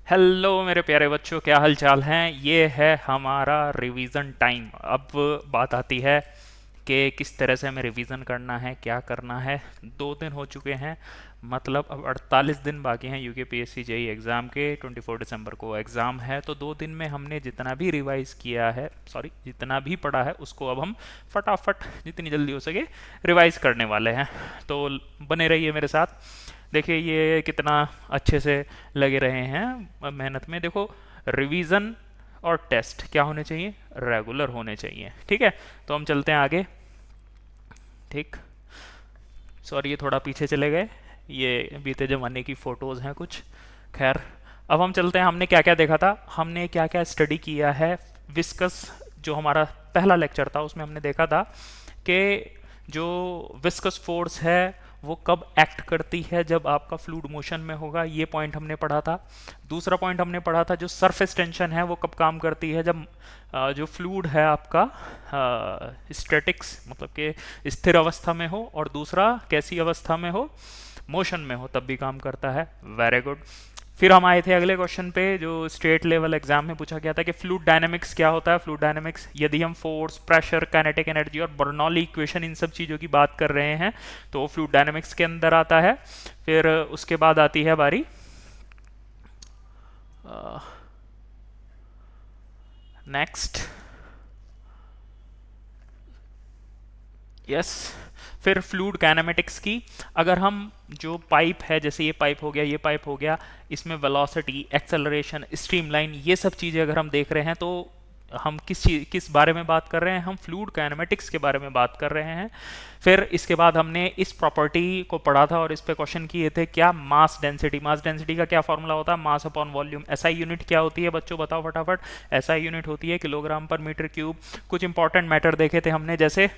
Hello मेरे प्यारे बच्चों, क्या हाल चाल हैं। ये है हमारा रिवीजन टाइम। अब बात आती है कि किस तरह से हमें रिवीजन करना है, क्या करना है। 2 दिन हो चुके हैं, मतलब अब 48 दिन बाकी हैं यूकेपीएससी जेई एग्ज़ाम के। 24 दिसंबर को एग्ज़ाम है, तो 2 दिन में हमने जितना भी रिवाइज किया है, सॉरी जितना भी पढ़ा है, उसको अब हम फटाफट जितनी जल्दी हो सके रिवाइज करने वाले हैं। तो बने रहिए मेरे साथ। देखिए ये कितना अच्छे से लगे रहे हैं मेहनत में। देखो, रिवीजन और टेस्ट क्या होने चाहिए, रेगुलर होने चाहिए। ठीक है, तो हम चलते हैं आगे। ठीक, सॉरी ये थोड़ा पीछे चले गए, ये बीते ज़माने की फ़ोटोज़ हैं कुछ। खैर, अब हम चलते हैं। हमने क्या क्या देखा था, हमने क्या क्या स्टडी किया है। विस्कस जो हमारा पहला लेक्चर था, उसमें हमने देखा था कि जो विस्कस फोर्स है वो कब एक्ट करती है, जब आपका फ्लूइड मोशन में होगा, ये पॉइंट हमने पढ़ा था। दूसरा पॉइंट हमने पढ़ा था जो सरफेस टेंशन है वो कब काम करती है, जब जो फ्लूइड है आपका स्टैटिक्स मतलब कि स्थिर अवस्था में हो, और दूसरा कैसी अवस्था में हो, मोशन में हो, तब भी काम करता है। Very good. फिर हम आए थे अगले क्वेश्चन पे जो स्टेट लेवल एग्जाम में पूछा गया था कि फ्लूइड डायनेमिक्स क्या होता है। फ्लूइड डायनेमिक्स, यदि हम फोर्स, प्रेशर, काइनेटिक एनर्जी और बर्नौली इक्वेशन इन सब चीज़ों की बात कर रहे हैं तो वो फ्लूइड डायनेमिक्स के अंदर आता है। फिर उसके बाद आती है बारी नेक्स्ट, यस, फिर फ्लूइड काइनेमेटिक्स की। अगर हम जो पाइप है, जैसे ये पाइप हो गया, ये पाइप हो गया, इसमें वेलोसिटी, एक्सेलरेशन, स्ट्रीमलाइन, ये सब चीज़ें अगर हम देख रहे हैं तो हम किस बारे में बात कर रहे हैं, हम फ्लूइड काइनेमेटिक्स के बारे में बात कर रहे हैं। फिर इसके बाद हमने इस प्रॉपर्टी को पढ़ा था और इस पे क्वेश्चन किए थे, क्या मास डेंसिटी। मास डेंसिटी का क्या फॉर्मूला होता है, mass upon volume. SI unit क्या होती है बच्चों, बताओ फटाफट। एसआई यूनिट होती है किलोग्राम पर मीटर क्यूब। कुछ इंपॉर्टेंट मैटर देखे थे हमने, जैसे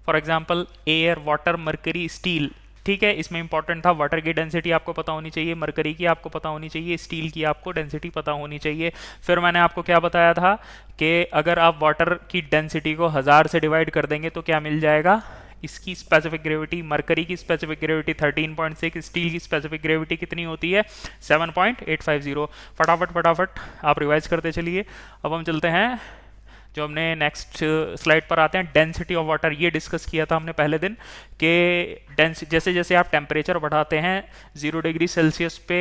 for example air, water, mercury, steel. ठीक है, इसमें इंपॉर्टेंट था वाटर की डेंसिटी आपको पता होनी चाहिए, मरकरी की आपको पता होनी चाहिए, स्टील की आपको डेंसिटी पता होनी चाहिए। फिर मैंने आपको क्या बताया था कि अगर आप वाटर की डेंसिटी को 1000 से डिवाइड कर देंगे तो क्या मिल जाएगा, इसकी स्पेसिफिक ग्रेविटी। मरकरी की स्पेसिफिक ग्रेविटी 13.6, स्टील की स्पेसिफिक ग्रेविटी कितनी होती है, 7.850। फटाफट फटाफट आप रिवाइज करते चलिए। अब हम चलते हैं, जो हमने नेक्स्ट स्लाइड पर आते हैं, डेंसिटी ऑफ वाटर। ये डिस्कस किया था हमने पहले दिन कि जैसे जैसे आप टेम्परेचर बढ़ाते हैं 0 डिग्री सेल्सियस पे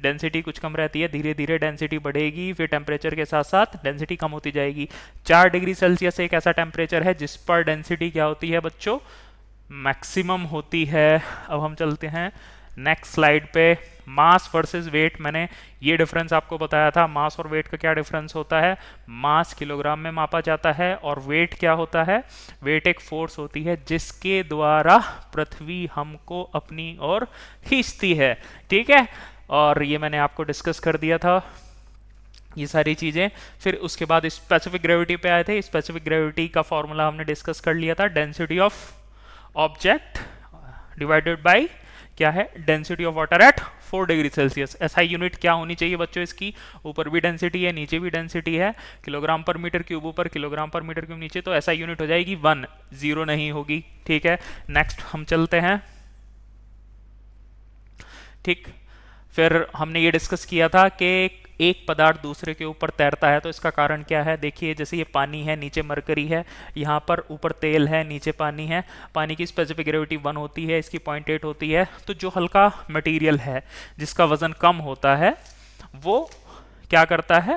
डेंसिटी कुछ कम रहती है, धीरे धीरे डेंसिटी बढ़ेगी, फिर टेम्परेचर के साथ साथ डेंसिटी कम होती जाएगी। 4 डिग्री सेल्सियस एक ऐसा टेम्परेचर है जिस पर डेंसिटी क्या होती है बच्चों, मैक्सिमम होती है। अब हम चलते हैं नेक्स्ट स्लाइड पे। मास वर्सेस वेट, मैंने ये डिफरेंस आपको बताया था। मास और वेट का क्या डिफरेंस होता है, मास किलोग्राम में मापा जाता है और वेट क्या होता है, वेट एक फोर्स होती है जिसके द्वारा पृथ्वी हमको अपनी ओर खींचती है। ठीक है, और ये मैंने आपको डिस्कस कर दिया था ये सारी चीज़ें। फिर उसके बाद स्पेसिफिक ग्रेविटी पे आए थे। स्पेसिफिक ग्रेविटी का फॉर्मूला हमने डिस्कस कर लिया था, density of object divided by क्या है, density of water at 4 degree Celsius. SI unit क्या होनी चाहिए बच्चों इसकी, ऊपर भी डेंसिटी है नीचे भी डेंसिटी है, किलोग्राम पर मीटर क्यूब ऊपर, किलोग्राम पर मीटर क्यूब नीचे, तो एसआई यूनिट हो जाएगी 1, 0 नहीं होगी। ठीक है, नेक्स्ट हम चलते हैं। ठीक, फिर हमने ये डिस्कस किया था कि एक पदार्थ दूसरे के ऊपर तैरता है तो इसका कारण क्या है। देखिए जैसे ये पानी है, नीचे मरकरी है, यहाँ पर ऊपर तेल है, नीचे पानी है। पानी की स्पेसिफिक ग्रेविटी 1 होती है, इसकी 0.8 होती है। तो जो हल्का मटेरियल है जिसका वजन कम होता है वो क्या करता है,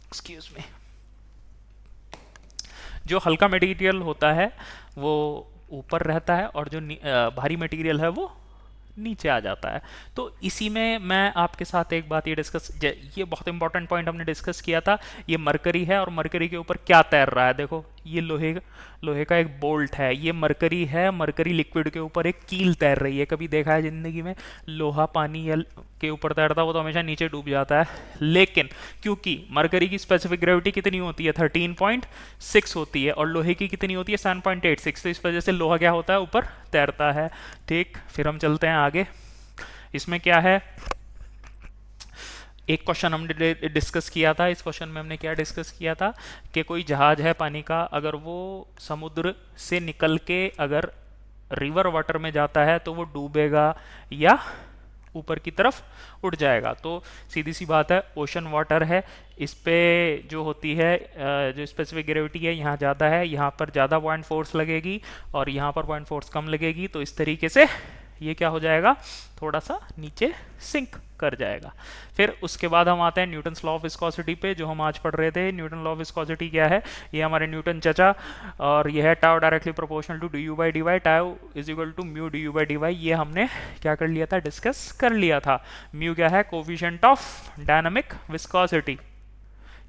एक्सक्यूज मी, जो हल्का मटेरियल होता है वो ऊपर रहता है और जो भारी मटेरियल है वो नीचे आ जाता है। तो इसी में मैं आपके साथ एक बात ये बहुत इंपॉर्टेंट पॉइंट हमने डिस्कस किया था। ये मरकरी है और मरकरी के ऊपर क्या तैर रहा है, देखो ये लोहे का एक बोल्ट है, ये मरकरी है, मरकरी लिक्विड के ऊपर एक कील तैर रही है। कभी देखा है जिंदगी में लोहा पानी या के ऊपर तैरता, वो तो हमेशा नीचे डूब जाता है। लेकिन क्योंकि मरकरी की स्पेसिफिक ग्रेविटी कितनी होती है, 13.6 होती है, और लोहे की कितनी होती है, 7.86, तो इस वजह से लोहा क्या होता है, ऊपर तैरता है। ठीक, फिर हम चलते हैं आगे। इसमें क्या है, एक क्वेश्चन हमने डिस्कस किया था। इस क्वेश्चन में हमने क्या डिस्कस किया था कि कोई जहाज है पानी का, अगर वो समुद्र से निकल के अगर रिवर वाटर में जाता है तो वो डूबेगा या ऊपर की तरफ उड़ जाएगा। तो सीधी सी बात है, ओशन वाटर है, इस पे जो होती है जो स्पेसिफिक ग्रेविटी है यहाँ ज़्यादा है, यहाँ पर ज़्यादा पॉइंट फोर्स लगेगी और यहाँ पर पॉइंट फोर्स कम लगेगी, तो इस तरीके से ये क्या हो जाएगा, थोड़ा सा नीचे सिंक कर जाएगा। फिर उसके बाद हम आते हैं न्यूटन्स लॉ ऑफ विस्कोसिटी पे, जो हम आज पढ़ रहे थे। न्यूटन लॉ ऑफ विस्कोसिटी क्या है, ये हमारे न्यूटन चचा, और ये है tau directly proportional to d u by d y, tau is equal to mu d u by d y. ये हमने क्या कर लिया था, डिस्कस कर लिया था। म्यू क्या है, कोफिशिएंट ऑफ डायनामिक विस्कोसिटी।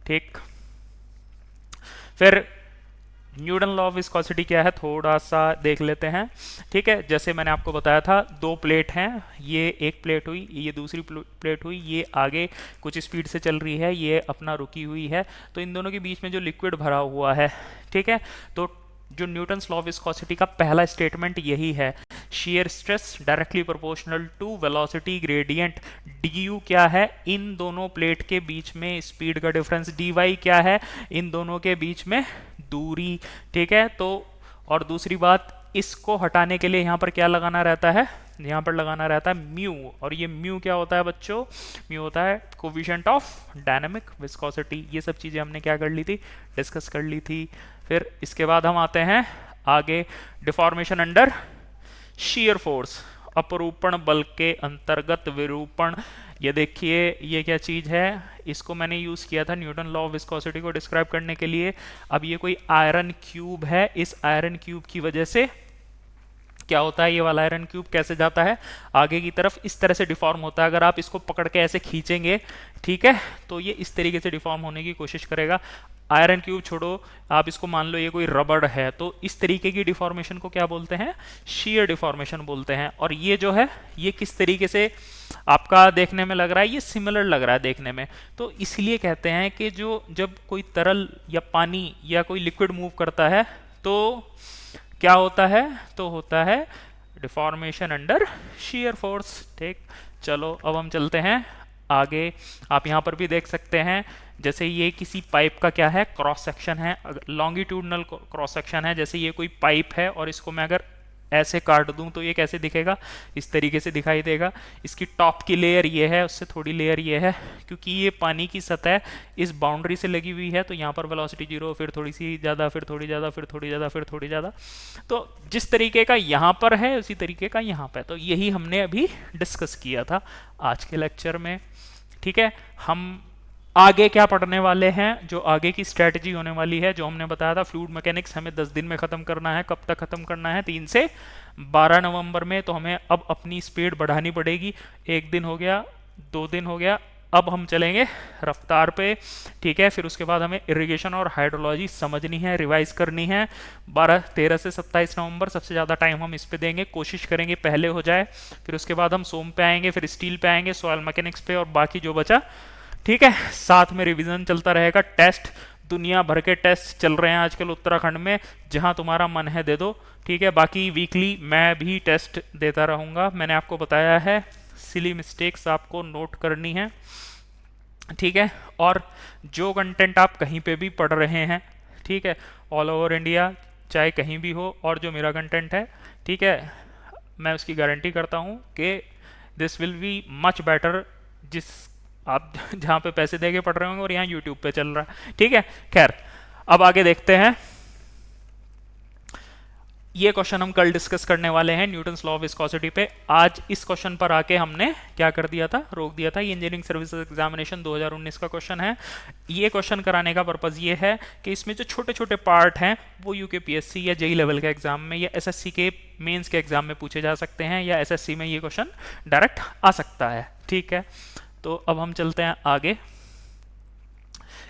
ठीक, फिर न्यूटन लॉ ऑफ विस्कोसिटी क्या है, थोड़ा सा देख लेते हैं। ठीक है, जैसे मैंने आपको बताया था, दो प्लेट हैं, ये एक प्लेट हुई, ये दूसरी प्लेट हुई, ये आगे कुछ स्पीड से चल रही है, ये अपना रुकी हुई है, तो इन दोनों के बीच में जो लिक्विड भरा हुआ है, ठीक है, तो जो न्यूटन्स लॉ ऑफ विस्कोसिटी का पहला स्टेटमेंट यही है, shear stress directly proportional to velocity gradient. du क्या है, इन दोनों प्लेट के बीच में स्पीड का डिफरेंस, dy क्या है, इन दोनों के बीच में दूरी। ठीक है, तो और दूसरी बात, इसको हटाने के लिए यहाँ पर क्या लगाना रहता है, यहाँ पर लगाना रहता है म्यू, और ये म्यू क्या होता है बच्चों, म्यू होता है कोफिशिएंट ऑफ डायनामिक विस्कोसिटी। ये सब चीज़ें हमने क्या कर ली थी, डिस्कस कर ली थी। फिर इसके बाद हम आते हैं आगे, डिफॉर्मेशन अंडर शीयर फोर्स, अपरूपण बल के अंतर्गत विरूपण। ये देखिए, ये क्या चीज़ है, इसको मैंने यूज़ किया था न्यूटन लॉ ऑफ विस्कोसिटी को डिस्क्राइब करने के लिए। अब ये कोई आयरन क्यूब है, इस आयरन क्यूब की वजह से क्या होता है, ये वाला आयरन क्यूब कैसे जाता है आगे की तरफ, इस तरह से डिफॉर्म होता है। अगर आप इसको पकड़ के ऐसे खींचेंगे, ठीक है, तो ये इस तरीके से डिफॉर्म होने की कोशिश करेगा। आयरन क्यूब छोड़ो, आप इसको मान लो ये कोई रबड़ है, तो इस तरीके की डिफॉर्मेशन को क्या बोलते हैं, शीयर डिफॉर्मेशन बोलते हैं। और ये जो है, ये किस तरीके से आपका देखने में लग रहा है, ये सिमिलर लग रहा है देखने में, तो इसलिए कहते हैं कि जो जब कोई तरल या पानी या कोई लिक्विड मूव करता है तो क्या होता है, तो होता है डिफॉर्मेशन अंडर शीयर फोर्स। ठीक, चलो अब हम चलते हैं आगे। आप यहाँ पर भी देख सकते हैं, जैसे ये किसी पाइप का क्या है, क्रॉस सेक्शन है, लॉन्गिट्यूडनल क्रॉस सेक्शन है। जैसे ये कोई पाइप है और इसको मैं अगर ऐसे काट दूं तो ये कैसे दिखेगा, इस तरीके से दिखाई देगा। इसकी टॉप की लेयर ये है, उससे थोड़ी लेयर ये है, क्योंकि ये पानी की सतह इस बाउंड्री से लगी हुई है, तो यहाँ पर वेलोसिटी जीरो, फिर थोड़ी सी ज़्यादा, फिर थोड़ी ज़्यादा, फिर थोड़ी ज़्यादा, फिर थोड़ी ज़्यादा। तो जिस तरीके का यहाँ पर है उसी तरीके का यहाँ पर, तो यही हमने अभी डिस्कस किया था आज के लेक्चर में। ठीक है, हम आगे क्या पढ़ने वाले हैं, जो आगे की स्ट्रेटजी होने वाली है, जो हमने बताया था फ्लूइड मैकेनिक्स हमें 10 दिन में ख़त्म करना है। कब तक ख़त्म करना है, 3 से 12 नवंबर में। तो हमें अब अपनी स्पीड बढ़ानी पड़ेगी। 1 दिन हो गया, 2 दिन हो गया, अब हम चलेंगे रफ्तार पे। ठीक है, फिर उसके बाद हमें इरिगेशन और हाइड्रोलॉजी समझनी है, रिवाइज करनी है। 13 से 27 नवंबर सबसे ज़्यादा टाइम हम इस पे देंगे, कोशिश करेंगे पहले हो जाए। फिर उसके बाद हम सोम पे आएंगे, फिर स्टील पे आएंगे, सॉइल मैकेनिक्स पे, और बाकी जो बचा, ठीक है, साथ में रिवीजन चलता रहेगा। टेस्ट, दुनिया भर के टेस्ट चल रहे हैं आजकल उत्तराखंड में, जहां तुम्हारा मन है दे दो। ठीक है, बाकी वीकली मैं भी टेस्ट देता रहूँगा। मैंने आपको बताया है सिली मिस्टेक्स आपको नोट करनी है। ठीक है, और जो कंटेंट आप कहीं पे भी पढ़ रहे हैं, ठीक है, ऑल ओवर इंडिया चाहे कहीं भी हो, और जो मेरा कंटेंट है, ठीक है, मैं उसकी गारंटी करता हूँ कि this will be much better, जिस आप जहाँ पे पैसे देके पढ़ रहे होंगे और यहाँ यूट्यूब पे चल रहा है। ठीक है, खैर अब आगे देखते हैं। ये क्वेश्चन हम कल डिस्कस करने वाले हैं न्यूटन्स लॉ ऑफ विस्कोसिटी पे। आज इस क्वेश्चन पर आके हमने क्या कर दिया था, रोक दिया था। ये इंजीनियरिंग सर्विसेज एग्जामिनेशन 2019 का क्वेश्चन है। ये क्वेश्चन कराने का पर्पज़ ये है कि इसमें जो छोटे छोटे पार्ट हैं वो यूकेपीएससी या जेई लेवल के एग्जाम में या एसएससी के मेंस के एग्जाम में पूछे जा सकते हैं, या एसएससी में ये क्वेश्चन डायरेक्ट आ सकता है। ठीक है, तो अब हम चलते हैं आगे।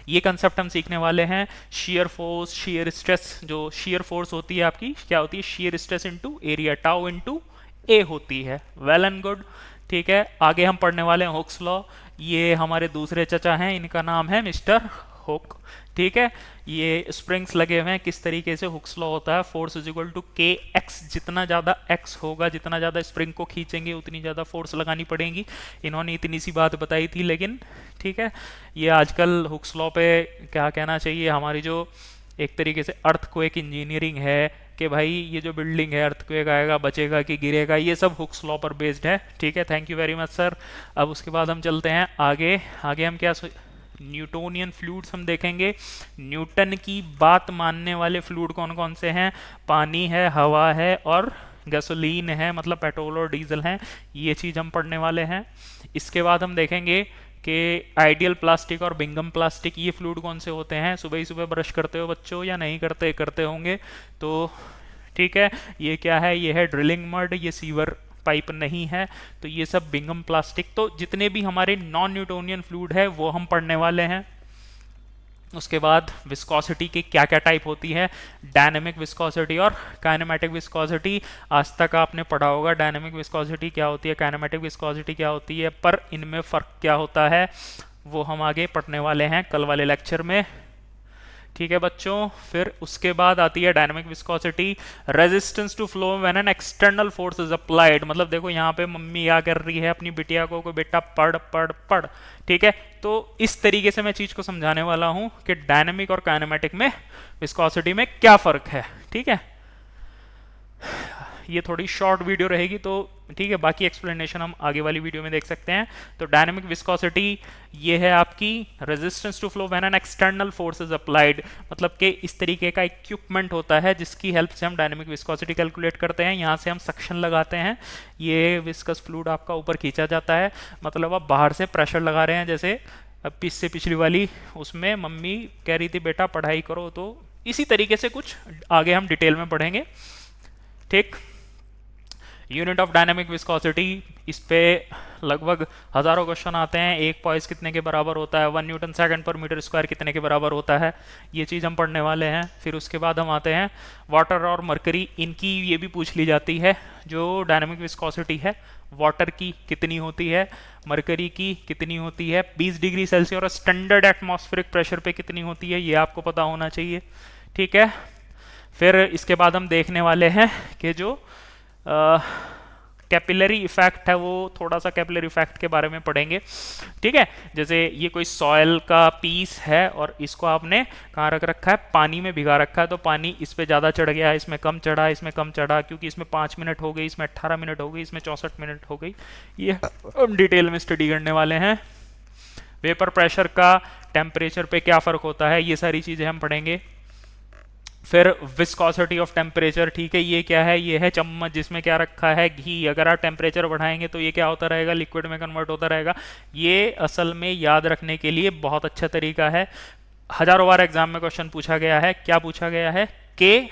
ये कंसेप्ट हम सीखने वाले हैं, शियर फोर्स, शियर स्ट्रेस। जो शियर फोर्स होती है आपकी, क्या होती है, shear stress into area, tau into A होती है। Well and good. ठीक है, आगे हम पढ़ने वाले हैं हुक्स लॉ। ये हमारे दूसरे चचा हैं, इनका नाम है मिस्टर हुक। ठीक है, ये स्प्रिंग्स लगे हुए हैं, किस तरीके से हुक्स लॉ होता है, फोर्स इज इक्वल टू के एक्स। जितना ज़्यादा एक्स होगा, जितना ज़्यादा स्प्रिंग को खींचेंगे, उतनी ज़्यादा फोर्स लगानी पड़ेगी। इन्होंने इतनी सी बात बताई थी, लेकिन ठीक है, ये आजकल हुक्स लॉ पे क्या कहना चाहिए, हमारी जो एक तरीके से अर्थक्वेक इंजीनियरिंग है, कि भाई ये जो बिल्डिंग है अर्थक्वेक आएगा, बचेगा कि गिरेगा, ये सब हुक्स लॉ पर बेस्ड है। ठीक है, thank you very much sir. अब उसके बाद हम चलते हैं आगे। आगे हम क्या न्यूटोनियन फ्लूइड्स हम देखेंगे। न्यूटन की बात मानने वाले फ्लूइड कौन कौन से हैं? पानी है, हवा है और गैसोलीन है, मतलब पेट्रोल और डीजल हैं। ये चीज़ हम पढ़ने वाले हैं। इसके बाद हम देखेंगे कि आइडियल प्लास्टिक और बिंगम प्लास्टिक, ये फ्लूइड कौन से होते हैं? सुबह ही सुबह ब्रश करते हो बच्चों या नहीं करते? करते होंगे तो ठीक है। ये क्या है? ये है ड्रिलिंग मड, ये सीवर पाइप नहीं है, तो ये सब बिंगम प्लास्टिक। तो जितने भी हमारे नॉन न्यूटोनियन फ्लूइड है वो हम पढ़ने वाले हैं। उसके बाद विस्कोसिटी की क्या क्या टाइप होती है, डायनेमिक विस्कोसिटी और काइनेमेटिक विस्कोसिटी। आज तक आपने पढ़ा होगा डायनेमिक विस्कोसिटी क्या होती है, काइनेमेटिक विस्कोसिटी क्या होती है, पर इनमें फ़र्क क्या होता है वो हम आगे पढ़ने वाले हैं कल वाले लेक्चर में। ठीक है बच्चों। फिर उसके बाद आती है dynamic viscosity, resistance to flow when an external force is applied. मतलब देखो यहाँ पे मम्मी क्या कर रही है अपनी बिटिया को बेटा पढ़ पढ़ पढ़। ठीक है, तो इस तरीके से मैं चीज को समझाने वाला हूं कि डायनामिक और काइनेमेटिक में विस्कोसिटी में क्या फर्क है। ठीक है, ये थोड़ी शॉर्ट वीडियो रहेगी तो ठीक है, बाकी एक्सप्लेनेशन हम आगे वाली वीडियो में देख सकते हैं। तो डायनामिक विस्कोसिटी ये है आपकी resistance to flow when an external force is applied. मतलब कि इस तरीके का इक्विपमेंट होता है जिसकी हेल्प से हम डायनामिक विस्कोसिटी कैलकुलेट करते हैं। यहाँ से हम सक्शन लगाते हैं, ये विस्कस फ्लूइड आपका ऊपर खींचा जाता है। मतलब आप बाहर से प्रेशर लगा रहे हैं, जैसे अब इससे पिछली वाली उसमें मम्मी कह रही थी बेटा पढ़ाई करो, तो इसी तरीके से कुछ आगे हम डिटेल में पढ़ेंगे। ठीक, यूनिट ऑफ डायनामिक विस्कोसिटी, इस पे लगभग हजारों क्वेश्चन आते हैं। एक पॉइस कितने के बराबर होता है, 1 न्यूटन सेकंड पर मीटर स्क्वायर कितने के बराबर होता है, ये चीज़ हम पढ़ने वाले हैं। फिर उसके बाद हम आते हैं वाटर और मरकरी, इनकी ये भी पूछ ली जाती है। जो डायनामिक विस्कोसिटी है वाटर की कितनी होती है, मरकरी की कितनी होती है, 20 डिग्री सेल्सियस और स्टैंडर्ड एटमॉस्फेरिक प्रेशर पे कितनी होती है, ये आपको पता होना चाहिए। ठीक है, फिर इसके बाद हम देखने वाले हैं कि जो कैपिलरी इफेक्ट है, वो थोड़ा सा कैपिलरी इफेक्ट के बारे में पढ़ेंगे। ठीक है, जैसे ये कोई सॉयल का पीस है और इसको आपने कहाँ रख रखा है, पानी में भिगा रखा है, तो पानी इस पे ज़्यादा चढ़ गया, इसमें कम चढ़ा, इसमें कम चढ़ा, क्योंकि इसमें 5 मिनट हो गई, इसमें 18 मिनट हो गई, इसमें 64 मिनट हो गई। ये हम डिटेल में स्टडी करने वाले हैं। वेपर प्रेशर का टेम्परेचर पे क्या फ़र्क होता है, ये सारी चीज़ें हम पढ़ेंगे। फिर विस्कोसिटी ऑफ टेम्परेचर, ठीक है, ये क्या है, ये है चम्मच जिसमें क्या रखा है, घी। अगर आप टेम्परेचर बढ़ाएंगे तो ये क्या होता रहेगा, लिक्विड में कन्वर्ट होता रहेगा। ये असल में याद रखने के लिए बहुत अच्छा तरीका है। हजारों बार एग्जाम में क्वेश्चन पूछा गया है। क्या पूछा गया है कि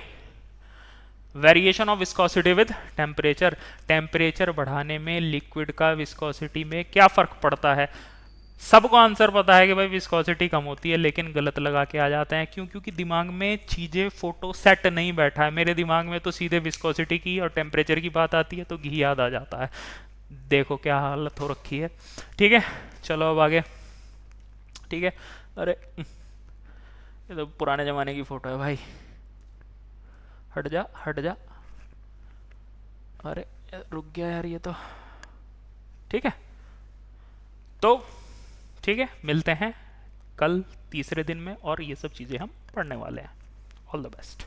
variation of viscosity with temperature, temperature बढ़ाने में लिक्विड का विस्कोसिटी में क्या फर्क पड़ता है। सबको आंसर पता है कि भाई विस्कोसिटी कम होती है, लेकिन गलत लगा के आ जाते हैं। क्यों? क्योंकि दिमाग में चीज़ें फोटो सेट नहीं बैठा है। मेरे दिमाग में तो सीधे विस्कोसिटी की और टेम्परेचर की बात आती है तो घी याद आ जाता है। देखो क्या हालत हो रखी है। ठीक है, चलो अब आगे। ठीक है, अरे ये तो पुराने ज़माने की फ़ोटो है भाई, हट जा हट जा। अरे रुक गया यार ये तो। ठीक है, तो ठीक है, मिलते हैं कल तीसरे दिन में और ये सब चीज़ें हम पढ़ने वाले हैं। All the best.